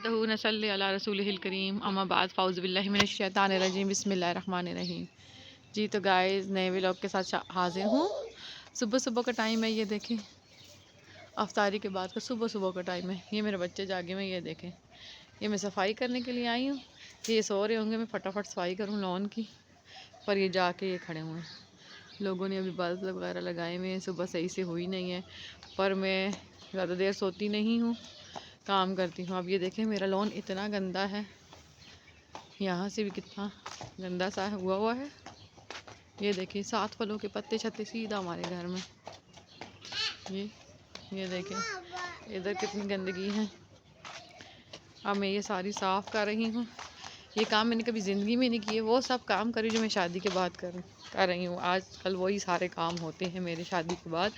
नसल्ली अला रसूलिहिल करीम अम्मा बाद फ़ाउज़ु बिल्लाहि मिनश शैतानिर रजीम बिस्मिल्लाहिर रहमानिर रहीम। जी तो गाइस नए व्लॉग के साथ हाजिर हूँ। सुबह सुबह का टाइम है, ये देखें अफ्तारी के बाद का सुबह सुबह का टाइम है। ये मेरे बच्चे जागे हुए, ये देखें ये मैं सफाई करने के लिए आई हूँ। ये सो रहे होंगे, मैं फटाफट सफाई करूँ लॉन की, पर ये जाके ये खड़े हुए हैं। लोगों ने अभी बल्ब वगैरह लगाए हुए हैं, सुबह सही से हुई नहीं है, पर मैं ज़्यादा देर सोती नहीं हूँ, काम करती हूँ। अब ये देखें मेरा लॉन इतना गंदा है, यहाँ से भी कितना गंदा सा हुआ है। ये देखिए 7 फलों के पत्ते छत्ते सीधा हमारे घर में। ये देखें इधर कितनी गंदगी है। अब मैं ये सारी साफ़ कर रही हूँ। ये काम मैंने कभी ज़िंदगी में नहीं किए, वो सब काम करी जो मैं शादी के बाद कर रही हूँ। आजकल वही सारे काम होते हैं मेरे शादी के बाद।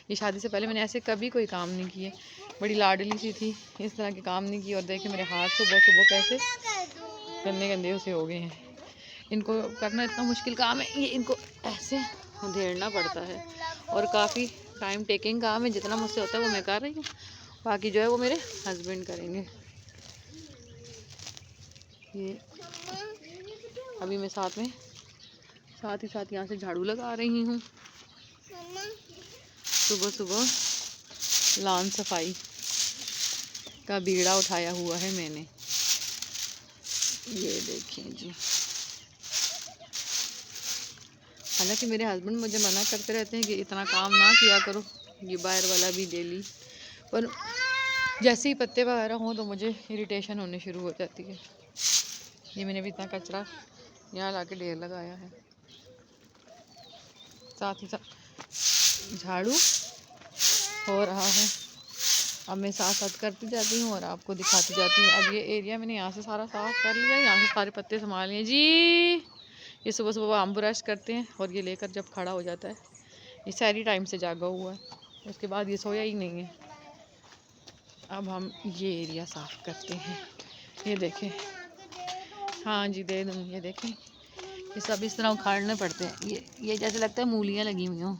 ये शादी से पहले मैंने ऐसे कभी कोई काम नहीं किए, बड़ी लाडली सी थी, इस तरह के काम नहीं किए। और देखें मेरे हाथ सुबह सुबह कैसे गंदे गंदे से हो गए हैं। इनको करना इतना मुश्किल काम है, ये इनको ऐसे उधेड़ना पड़ता है और काफ़ी टाइम टेकिंग काम है। जितना मुझसे होता है वो मैं कर रही हूँ, बाकी जो है वो मेरे हस्बैंड करेंगे। ये अभी मैं साथ ही साथ यहाँ से झाड़ू लगा रही हूँ। सुबह सुबह लॉन सफाई का बीड़ा उठाया हुआ है मैंने, ये देखिए जी। हालांकि मेरे हस्बैंड मुझे मना करते रहते हैं कि इतना काम ना किया करो, ये बाहर वाला भी डेली, पर जैसे ही पत्ते वगैरह हों तो मुझे इरिटेशन होने शुरू हो जाती है। ये मैंने भी इतना कचरा यहाँ ला के ढेर लगाया है, साथ ही साथ झाड़ू हो रहा है। अब मैं साथ साथ करती जाती हूँ और आपको दिखाती जाती हूँ। अब ये एरिया मैंने यहाँ से सारा साफ़ कर लिया, यहाँ से सारे पत्ते संभाल लिए जी। ये सुबह सुबह आम ब्रश करते हैं और ये लेकर जब खड़ा हो जाता है, ये सारी टाइम से जागा हुआ है, उसके बाद ये सोया ही नहीं है। अब हम ये एरिया साफ़ करते हैं। ये देखें, हाँ जी दे दूँ। ये देखें ये सब इस तरह उखाड़ने पड़ते हैं। ये जैसे लगता है मूलियाँ लगी हुई हों।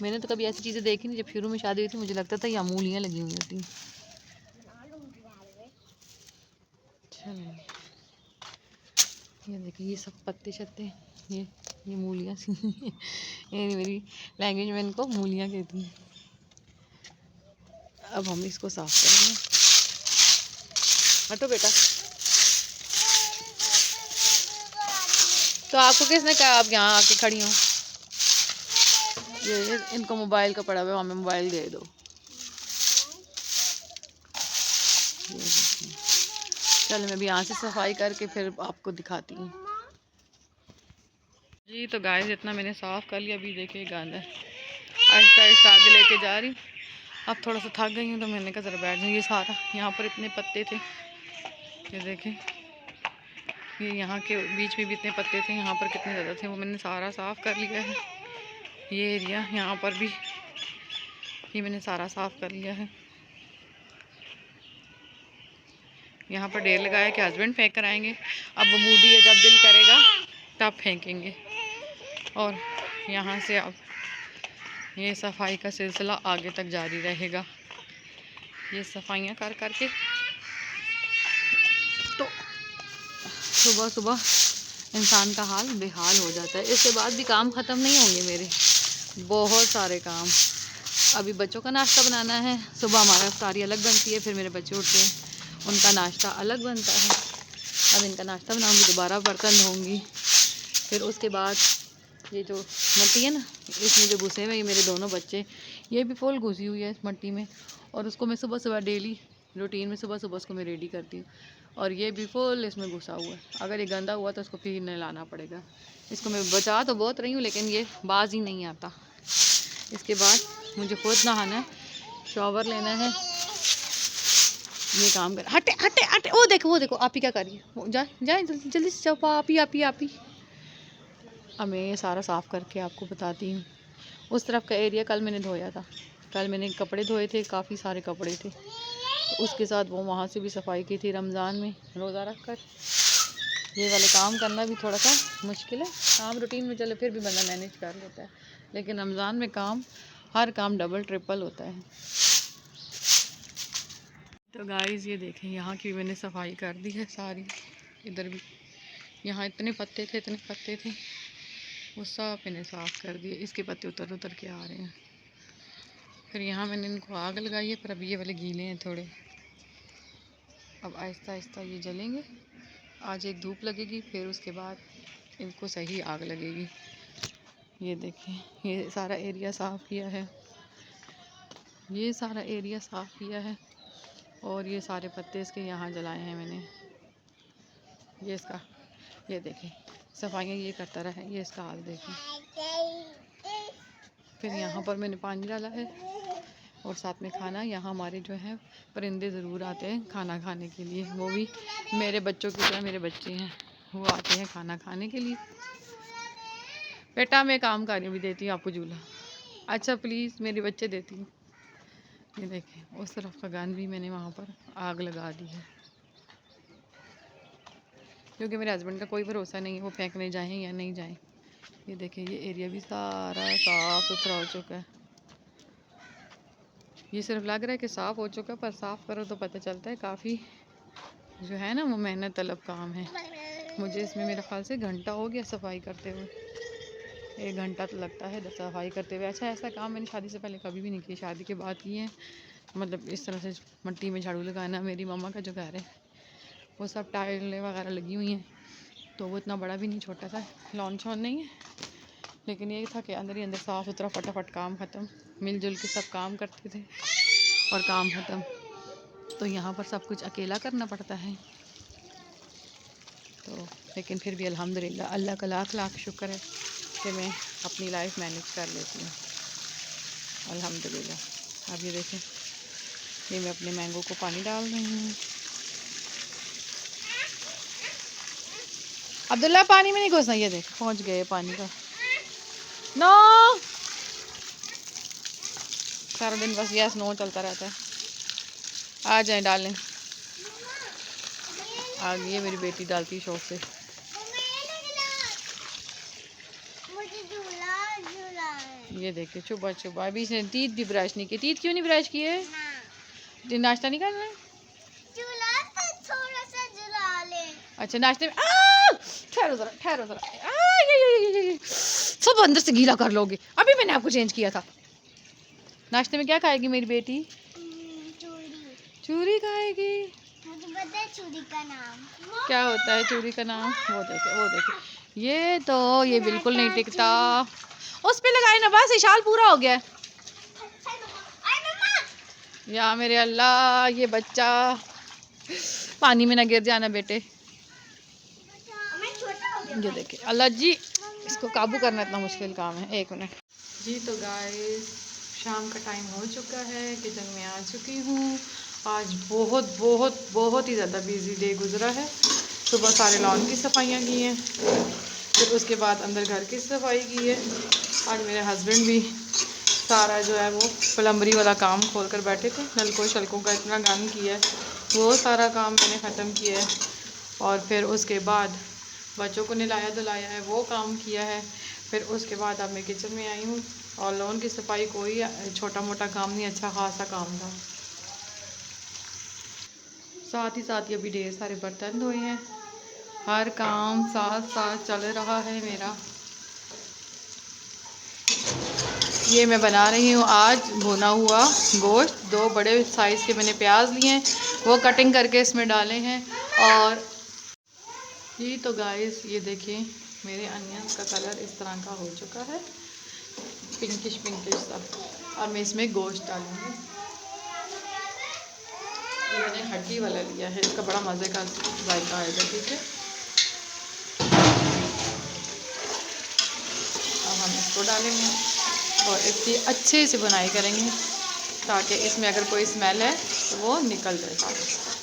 मैंने तो कभी ऐसी चीज़ें देखी नहीं। जब शुरू में शादी हुई थी मुझे लगता था ये मूलियाँ लगी हुई होती। ये देखिए ये सब पत्ते छत्ते, ये मूलियाँ सी ये मेरी लैंग्वेज में इनको मूलियाँ कहती हैं। अब हम इसको साफ करेंगे। हटो बेटा। तो आपको किसने कहा आप यहाँ आके खड़ी हो? ये इनको मोबाइल का पड़ा हुआ है, हमें मोबाइल दे दो। चलो मैं भी यहाँ से सफाई करके फिर आपको दिखाती हूँ जी। तो गाइस इतना मैंने साफ़ कर लिया। अभी देखिए गंद है, आहिस्ता आहिस्ता आगे लेके जा रही। अब थोड़ा सा थक गई हूँ तो मैंने कहा ज़रा बैठ जाऊँ। ये सारा यहाँ पर इतने पत्ते थे, ये देखें ये यहाँ के बीच में भी इतने पत्ते थे, यहाँ पर कितने ज़्यादा थे, वो मैंने सारा साफ़ कर लिया है। ये एरिया यहाँ पर भी ये मैंने सारा साफ़ कर लिया है। यहाँ पर ढेर लगाया कि हस्बैंड फेंक कर आएंगे। अब वो मूडी है, जब दिल करेगा तब फेंकेंगे। और यहाँ से अब ये सफाई का सिलसिला आगे तक जारी रहेगा। ये सफाइयाँ कर करके तो सुबह सुबह इंसान का हाल बेहाल हो जाता है। इसके बाद भी काम ख़त्म नहीं होंगे मेरे, बहुत सारे काम। अभी बच्चों का नाश्ता बनाना है। सुबह हमारा इफ्तारी अलग बनती है, फिर मेरे बच्चे उठते हैं उनका नाश्ता अलग बनता है। अब इनका नाश्ता बनाऊंगी, दोबारा बर्तन धोऊंगी, फिर उसके बाद ये जो मट्टी है ना, इसमें जो घुसे हुए ये मेरे दोनों बच्चे, ये भी फुल घुसी हुई है इस मट्टी में, और उसको मैं सुबह सुबह डेली रूटीन में सुबह सुबह उसको मैं रेडी करती हूँ। और ये भी फुल इसमें घुसा हुआ है। अगर ये गंदा हुआ तो उसको फिर नहलाना पड़ेगा। इसको मैं बचा तो बहुत रही हूँ लेकिन ये बाज ही नहीं आता। इसके बाद मुझे खुद नहाना है, शॉवर लेना है, ये काम कर। हटे हटे हटे, वो देखो आप ही क्या कर रही है, जाए जाए जल्दी से जाओ। आप ही अब मैं ये सारा साफ़ करके आपको बताती हूँ। उस तरफ का एरिया कल मैंने धोया था, कल मैंने कपड़े धोए थे, काफ़ी सारे कपड़े थे, तो उसके साथ वो वहाँ से भी सफाई की थी रमज़ान में रोज़ा रख कर। ये वाले काम करना भी थोड़ा सा मुश्किल है। काम रूटीन में चले फिर भी बंदा मैनेज कर लेता है, लेकिन रमज़ान में काम हर काम डबल ट्रिपल होता है। तो गाइस ये देखें, यहाँ की मैंने सफाई कर दी है सारी। इधर भी यहाँ इतने पत्ते थे वो सब मैंने साफ़ कर दिए। इसके पत्ते उतर उतर के आ रहे हैं। फिर यहाँ मैंने इनको आग लगाई है, पर अब ये वाले गीले हैं थोड़े। अब आहिस्ता आहिस्ता ये जलेंगे। आज एक धूप लगेगी, फिर उसके बाद इनको सही आग लगेगी। ये देखें, ये सारा एरिया साफ़ किया है, ये सारा एरिया साफ़ किया है। और ये सारे पत्ते इसके यहाँ जलाए हैं मैंने। ये इसका, ये देखें, सफाइयाँ ये करता रहा है। ये इसका हाल देखें। फिर यहाँ पर मैंने पानी डाला है और साथ में खाना। यहाँ हमारे जो है परिंदे ज़रूर आते हैं खाना खाने के लिए। वो भी मेरे बच्चों की तरह मेरे बच्चे हैं, वो आते हैं खाना खाने के लिए। बेटा मैं काम कर रही हूँ, भी देती हूँ आपको झूला। अच्छा प्लीज़, मेरे बच्चे देती हूँ। ये देखें, उस तरफ का गन भी मैंने वहाँ पर आग लगा दी है, क्योंकि मेरे हस्बैंड का कोई भरोसा नहीं है, वो फेंकने जाएँ या नहीं जाएँ। ये देखें, ये एरिया भी सारा साफ़ सुथरा हो चुका है। ये सिर्फ लग रहा है कि साफ़ हो चुका है, पर साफ़ करो तो पता चलता है काफ़ी जो है ना वो मेहनत तलब काम है। मुझे इसमें मेरा ख्याल से घंटा हो गया सफाई करते हुए। 1 घंटा तो लगता है सफाई करते हुए। अच्छा, ऐसा काम मैंने शादी से पहले कभी भी नहीं किया, शादी के बाद किए हैं। मतलब इस तरह से मिट्टी में झाड़ू लगाना। मेरी मम्मा का जो घर है वो सब टाइलें वगैरह लगी हुई हैं, तो वो इतना बड़ा भी नहीं, छोटा सा लॉन छॉन नहीं है। लेकिन ये था कि अंदर ही अंदर साफ़ सुथरा, फटाफट काम ख़त्म। मिलजुल के सब काम करते थे और काम ख़त्म। तो यहाँ पर सब कुछ अकेला करना पड़ता है। तो लेकिन फिर भी अल्हम्दुलिल्लाह, अल्लाह का लाख लाख शुक्र है कि मैं अपनी लाइफ मैनेज कर लेती हूँ, अल्हम्दुलिल्लाह। अब ये देखें, ये मैं अपने मैंगो को पानी डाल रही हूँ। अब्दुल्ला पानी में नहीं घुसना। ये देख, पहुँच गए पानी का। नो, सारा दिन बस ये स्नो चलता रहता है। आ जाए डालें। आ गई है मेरी बेटी, डालती है शौक से। ये देखिए, सुबह सुबह अभी इसने टीथ भी ब्रश नहीं किए। टीथ क्यों नहीं ब्रश किए? नाश्ता नहीं करना है? थोड़ा सा जला ले। अच्छा, नाश्ते में ठहरो जरा, ठहरो जरा। सब अंदर से गीला कर लोगे। अभी मैंने आपको चेंज किया था। नाश्ते में क्या खाएगी मेरी बेटी? चूरी। चूरी खाएगी? मुझे पता है चूरी का नाम क्या होता है। चूरी का नाम वो देखे, वो देखे। ये तो ये बिल्कुल नहीं टिकता। उस पे लगाए ना, बस शाल पूरा हो गया। या मेरे अल्लाह, ये बच्चा पानी में ना गिर जाना बेटे। ये देखिए, अल्लाह जी, इसको काबू करना इतना मुश्किल काम है। 1 मिनट जी। तो गाइस, शाम का टाइम हो चुका है, किचन में आ चुकी हूँ। आज बहुत बहुत बहुत ही ज़्यादा बिजी डे गुजरा है। सुबह सारे लॉन की सफाइयाँ की हैं, फिर उसके बाद अंदर घर की सफाई की है। आज मेरे हस्बैंड भी सारा जो है वो प्लम्बरी वाला काम खोल कर बैठे थे। नलकों शलकों का इतना काम किया है, वो सारा काम मैंने ख़त्म किया है। और फिर उसके बाद बच्चों को नहलाया धुलाया है, वो काम किया है। फिर उसके बाद अब मैं किचन में आई हूँ। और लॉन की सफाई कोई छोटा मोटा काम नहीं, अच्छा खासा काम था। साथ ही साथ ये अभी ढेर सारे बर्तन धोए हैं। हर काम साथ साथ चल रहा है मेरा। ये मैं बना रही हूँ आज भुना हुआ गोश्त। 2 बड़े साइज़ के मैंने प्याज लिए हैं, वो कटिंग करके इसमें डाले हैं। और ये तो गाइस, ये देखिए, मेरे अनियंस का कलर इस तरह का हो चुका है, पिंकिश पिंकिश सा। और मैं इसमें गोश्त डालूँगी। ये मैंने हड्डी वाला लिया है, इसका बड़ा मज़े का जायका आएगा। ठीक है, अब हम इसको डालेंगे और इसकी अच्छे से बुनाई करेंगे, ताकि इसमें अगर कोई स्मेल है तो वो निकल जाए सारी।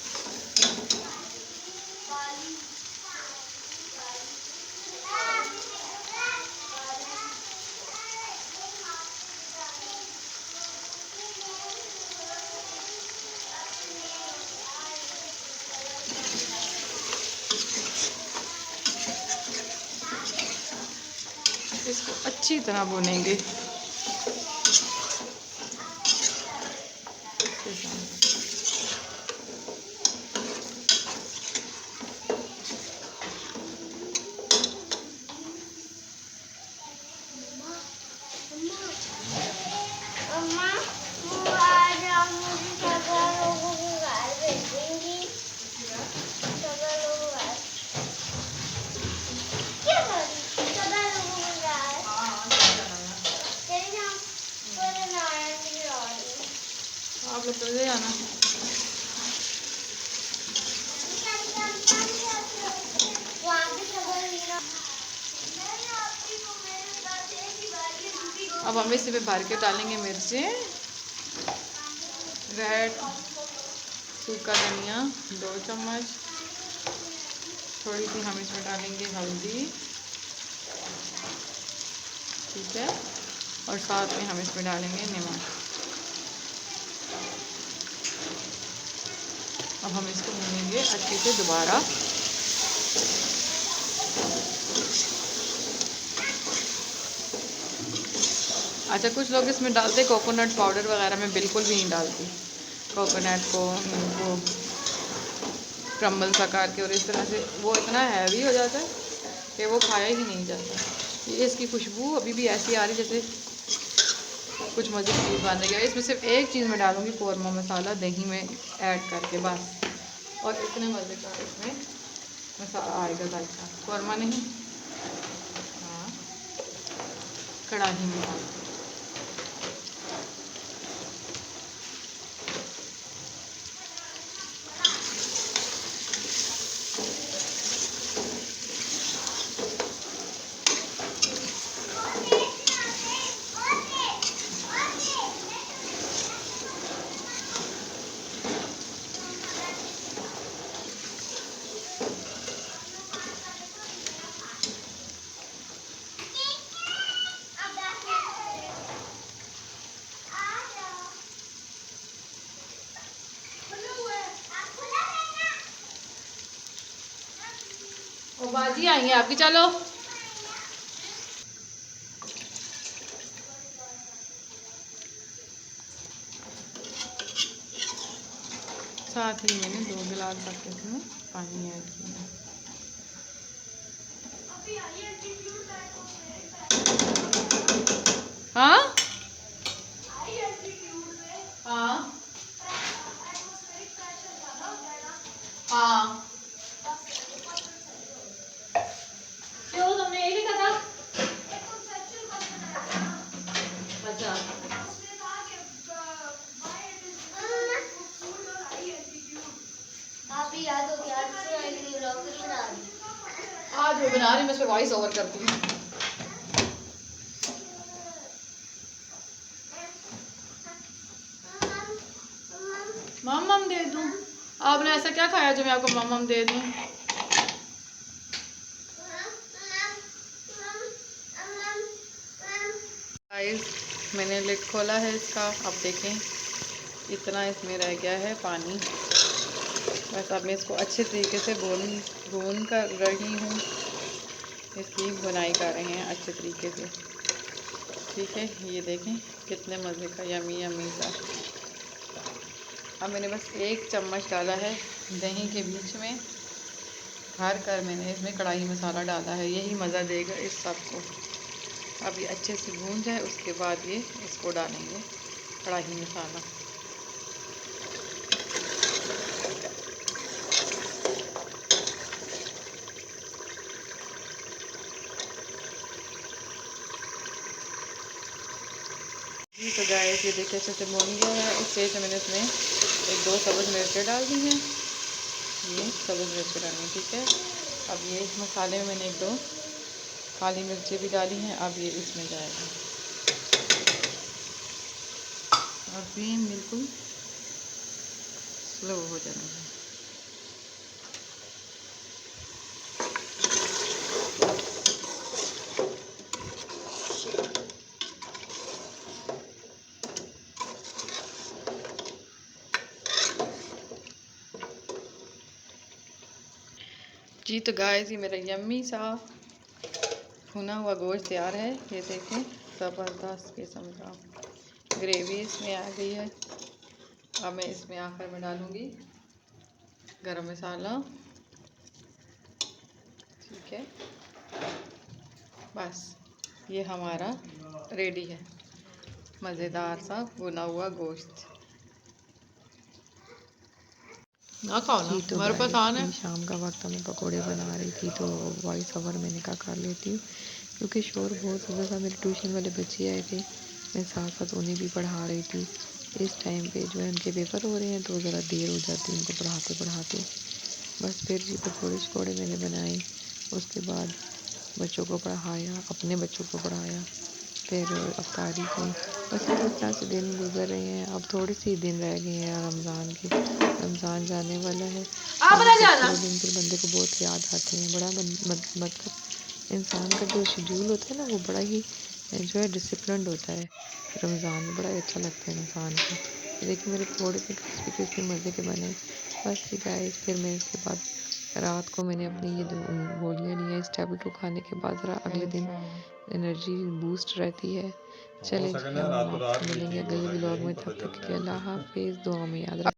इसको अच्छी तरह भुनेंगे। अब हम इसी पे भर के डालेंगे मिर्चें, रेड सूखा धनिया 2 चम्मच, थोड़ी सी हम इसमें डालेंगे हल्दी, ठीक है, और साथ में हम इसमें डालेंगे नमक। अब हम इसको भूनेंगे अच्छे से दोबारा। अच्छा, कुछ लोग इसमें डालते कोकोनट पाउडर वगैरह, मैं बिल्कुल भी नहीं डालती कोकोनट को, वो क्रम्बल सा करके, और इस तरह से वो इतना हैवी हो जाता है कि वो खाया ही नहीं जाता। ये इसकी खुशबू अभी भी ऐसी आ रही जैसे कुछ मज़े की चीज़ बन रही है। इसमें सिर्फ एक चीज़ मैं डालूँगी, कौरमा मसाला दही में ऐड करके बस, और इतने मज़े का इसमें मसाला आएगा जायका। कौरमा नहीं, हाँ, कढ़ाई मसाला। और बाजी आएंगे आपकी, चलो। साथ ही मैंने 2 गिलास भर के इसमें पानी ऐड किया। हाँ हाँ हाँ, क्यों, तुमने यही लिखा था? अच्छा, आज वो बना रही, मैं इसमें वॉइस ओवर करती हूँ। मम दे दूँ? आपने ऐसा क्या खाया जो मैं आपको मम दे दूँ? गाइस, मैंने लिड खोला है इसका, अब देखें इतना इसमें रह गया है पानी। बस अब मैं इसको अच्छे तरीके से भून कर रही हूँ, इसकी बुनाई कर रहे हैं अच्छे तरीके से, ठीक है। ये देखें कितने मज़े का यमी यमी सा। अब मैंने बस 1 चम्मच डाला है दही के बीच में भर कर, मैंने इसमें कढ़ाई मसाला डाला है, यही मज़ा देगा इस सब को। अब ये अच्छे से भून जाए उसके बाद ये इसको डालेंगे कढ़ाई मसाला। तो गाइस ये देखिए अच्छे से भून गया है। इस स्टेज में मैंने इसमें 1-2 सब्ज़ मिर्चें डाल दी हैं, ये सब्ज़ मिर्चें डालनी, ठीक है। अब ये मसाले में मैंने 1-2 काली मिर्चें भी डाली हैं, अब ये इसमें जाएगा और फ्लेम बिल्कुल स्लो हो जाना है। जी तो गाइस ये मेरा यम्मी सा भुना हुआ गोश्त तैयार है। ये देखें ज़बरदस्त किस्म का ग्रेवी इसमें आ गई है। अब मैं इसमें आखिर में डालूँगी गरम मसाला, ठीक है। बस ये हमारा रेडी है मज़ेदार सा भुना हुआ गोश्त। ना खाओ ना, तो मेरे पास आना है। शाम का वक्त मैं पकोड़े बना रही थी, तो वॉइस ओवर मैंने कहा कर लेती हूँ, क्योंकि शोर बहुत सुबह था। मेरे ट्यूशन वाले बच्चे आए थे, मैं साथ साथ उन्हें भी पढ़ा रही थी। इस टाइम पे जो है उनके पेपर हो रहे हैं, तो ज़रा देर हो जाती है उनको पढ़ाते पढ़ाते। बस फिर जी पकोड़े शकोड़े मैंने बनाए, उसके बाद बच्चों को पढ़ाया, अपने बच्चों को पढ़ाया, फिर अफ्तारी की। बस इस तरह से दिन गुजर रहे हैं। अब थोड़े से ही दिन रह गए हैं रमज़ान के। रमज़ान जाने वाला है। थोड़े दिन फिर बंदे को बहुत याद आते हैं। बड़ा मतलब इंसान का जो शेड्यूल होता है ना वो बड़ा ही जो है डिसिप्लिन्ड होता है। रमज़ान में बड़ा ही अच्छा लगता है इंसान को। ये देखिए मेरे पकौड़े इतने क्रिस्पी क्रिस्पी मज़े के बने। बस ये गाइस फिर मैं इसके बाद रात को मैंने अपनी ये गोलियाँ ली हैं। इस टैबलेट को खाने के बाद ज़रा अगले दिन एनर्जी बूस्ट रहती है। चलें जी, अब हम आपसे मिलेंगे अगले व्लॉग में। तब तक के लिए अल्लाह हाफ़िज़। दुआ में याद रखें।